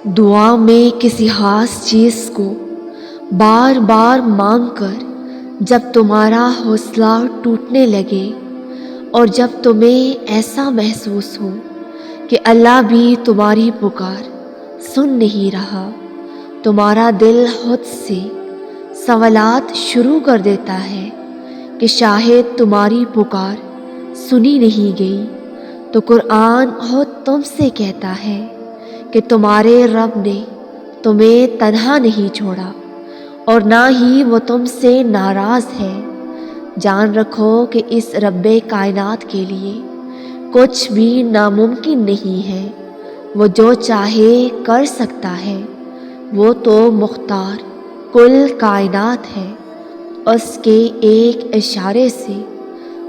دعا میں کسی خاص چیز کو بار بار مانگ کر جب تمہارا حوصلہ ٹوٹنے لگے اور جب تمہیں ایسا محسوس ہو کہ اللہ بھی تمہاری پکار سن نہیں رہا، تمہارا دل خود سے سوالات شروع کر دیتا ہے کہ شاید تمہاری پکار سنی نہیں گئی، تو قرآن خود تم سے کہتا ہے کہ تمہارے رب نے تمہیں تنہا نہیں چھوڑا اور نہ ہی وہ تم سے ناراض ہے۔ جان رکھو کہ اس رب کائنات کے لیے کچھ بھی ناممکن نہیں ہے، وہ جو چاہے کر سکتا ہے، وہ تو مختار کل کائنات ہے، اس کے ایک اشارے سے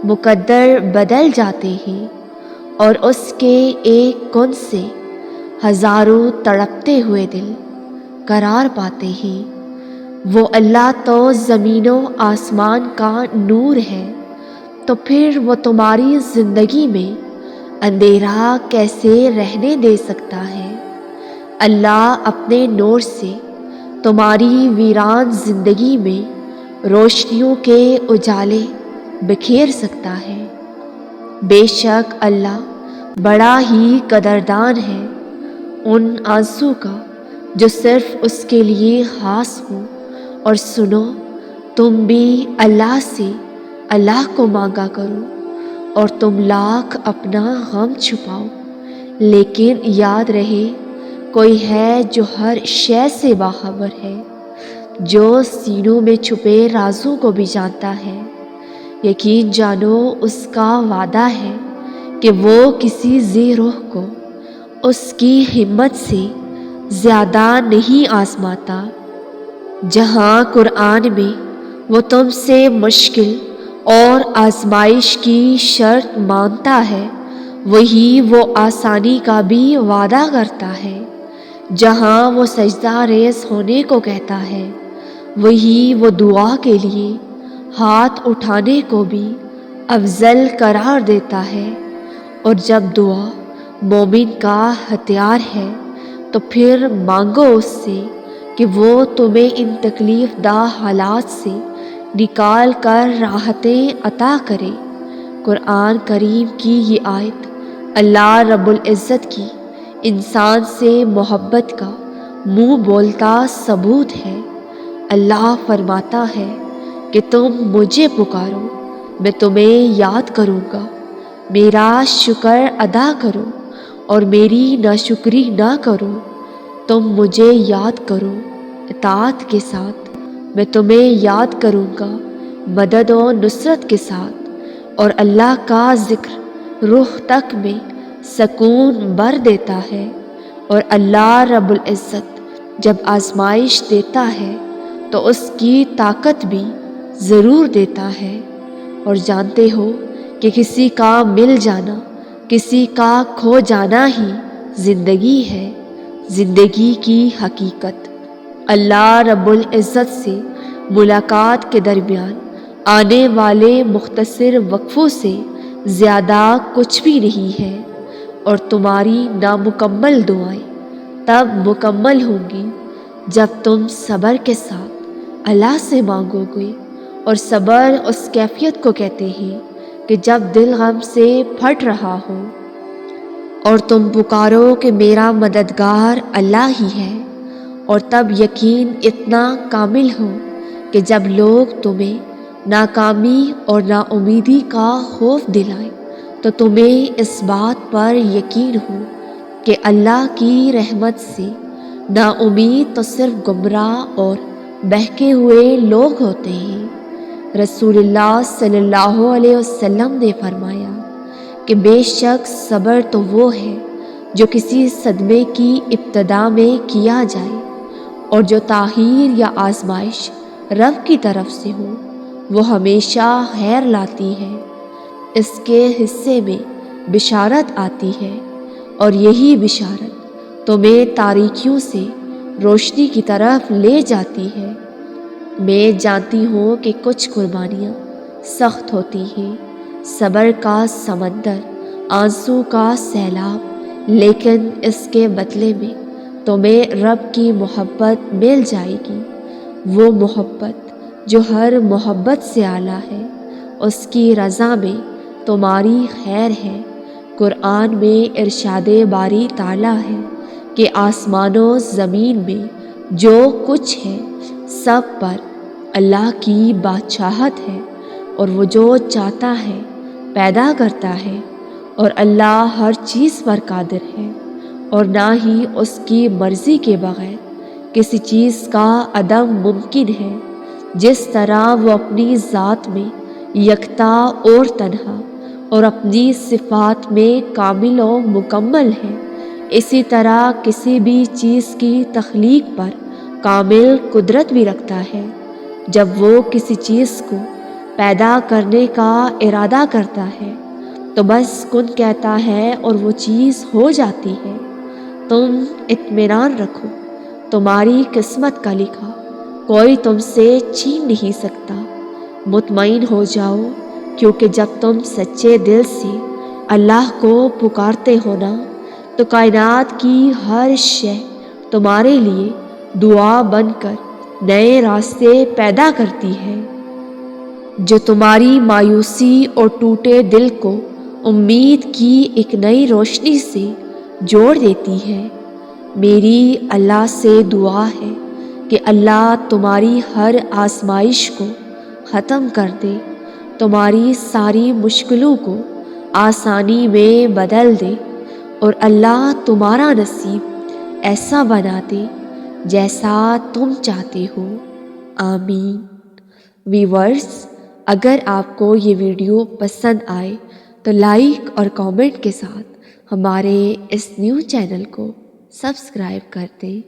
مقدر بدل جاتے ہیں اور اس کے ایک کن سے ہزاروں تڑپتے ہوئے دل قرار پاتے ہیں۔ وہ اللہ تو زمین و آسمان کا نور ہے، تو پھر وہ تمہاری زندگی میں اندھیرا کیسے رہنے دے سکتا ہے؟ اللہ اپنے نور سے تمہاری ویران زندگی میں روشنیوں کے اجالے بکھیر سکتا ہے۔ بے شک اللہ بڑا ہی قدردان ہے ان آنسو کا جو صرف اس کے لیے خاص ہو۔ اور سنو، تم بھی اللہ سے اللہ کو مانگا کرو اور تم لاکھ اپنا غم چھپاؤ، لیکن یاد رہے کوئی ہے جو ہر شے سے باخبر ہے، جو سینوں میں چھپے رازوں کو بھی جانتا ہے۔ یقین جانو اس کا وعدہ ہے کہ وہ کسی ذی روح کو اس کی ہمت سے زیادہ نہیں آزماتا۔ جہاں قرآن میں وہ تم سے مشکل اور آزمائش کی شرط مانتا ہے، وہی وہ آسانی کا بھی وعدہ کرتا ہے۔ جہاں وہ سجدہ ریز ہونے کو کہتا ہے، وہی وہ دعا کے لیے ہاتھ اٹھانے کو بھی افضل قرار دیتا ہے۔ اور جب دعا مومن کا ہتھیار ہے تو پھر مانگو اس سے کہ وہ تمہیں ان تکلیف دہ حالات سے نکال کر راحتیں عطا کرے۔ قرآن کریم کی یہ آیت اللہ رب العزت کی انسان سے محبت کا منہ بولتا ثبوت ہے۔ اللہ فرماتا ہے کہ تم مجھے پکارو، میں تمہیں یاد کروں گا، میرا شکر ادا کرو اور میری ناشکری نہ کرو۔ تم مجھے یاد کرو اطاعت کے ساتھ، میں تمہیں یاد کروں گا مدد و نصرت کے ساتھ۔ اور اللہ کا ذکر روح تک میں سکون بر دیتا ہے، اور اللہ رب العزت جب آزمائش دیتا ہے تو اس کی طاقت بھی ضرور دیتا ہے۔ اور جانتے ہو کہ کسی کا مل جانا، کسی کا کھو جانا ہی زندگی ہے۔ زندگی کی حقیقت اللہ رب العزت سے ملاقات کے درمیان آنے والے مختصر وقفوں سے زیادہ کچھ بھی نہیں ہے، اور تمہاری نامکمل دعائیں تب مکمل ہوں گی جب تم صبر کے ساتھ اللہ سے مانگو گے۔ اور صبر اس کیفیت کو کہتے ہیں کہ جب دل غم سے پھٹ رہا ہو اور تم پکارو کہ میرا مددگار اللہ ہی ہے، اور تب یقین اتنا کامل ہو کہ جب لوگ تمہیں ناکامی اور نا امیدی کا خوف دلائیں تو تمہیں اس بات پر یقین ہو کہ اللہ کی رحمت سے نا امید تو صرف گمراہ اور بہکے ہوئے لوگ ہوتے ہیں۔ رسول اللہ صلی اللہ علیہ وسلم نے فرمایا کہ بے شک صبر تو وہ ہے جو کسی صدمے کی ابتدا میں کیا جائے، اور جو تاخیر یا آزمائش رب کی طرف سے ہو وہ ہمیشہ خیر لاتی ہے، اس کے حصے میں بشارت آتی ہے، اور یہی بشارت تمہیں تاریکیوں سے روشنی کی طرف لے جاتی ہے۔ میں جانتی ہوں کہ کچھ قربانیاں سخت ہوتی ہیں، صبر کا سمندر، آنسو کا سیلاب، لیکن اس کے بدلے میں تمہیں رب کی محبت مل جائے گی، وہ محبت جو ہر محبت سے اعلیٰ ہے۔ اس کی رضا میں تمہاری خیر ہے۔ قرآن میں ارشاد باری تعالیٰ ہے کہ آسمان و زمین میں جو کچھ ہے سب پر اللہ کی بادشاہت ہے، اور وہ جو چاہتا ہے پیدا کرتا ہے، اور اللہ ہر چیز پر قادر ہے، اور نہ ہی اس کی مرضی کے بغیر کسی چیز کا عدم ممکن ہے۔ جس طرح وہ اپنی ذات میں یکتا اور تنہا اور اپنی صفات میں کامل و مکمل ہے، اسی طرح کسی بھی چیز کی تخلیق پر کامل قدرت بھی رکھتا ہے۔ جب وہ کسی چیز کو پیدا کرنے کا ارادہ کرتا ہے تو بس کن کہتا ہے اور وہ چیز ہو جاتی ہے۔ تم اطمینان رکھو، تمہاری قسمت کا لکھا کوئی تم سے چھین نہیں سکتا۔ مطمئن ہو جاؤ، کیونکہ جب تم سچے دل سے اللہ کو پکارتے ہو نا تو کائنات کی ہر شے تمہارے لیے دعا بن کر نئے راستے پیدا کرتی ہے، جو تمہاری مایوسی اور ٹوٹے دل کو امید کی ایک نئی روشنی سے جوڑ دیتی ہے۔ میری اللہ سے دعا ہے کہ اللہ تمہاری ہر آزمائش کو ختم کر دے، تمہاری ساری مشکلوں کو آسانی میں بدل دے، اور اللہ تمہارا نصیب ایسا بنا دے جیسا تم چاہتے ہو۔ آمین۔ ویورز، اگر آپ کو یہ ویڈیو پسند آئے تو لائک اور کامنٹ کے ساتھ ہمارے اس نیو چینل کو سبسکرائب کر دیں۔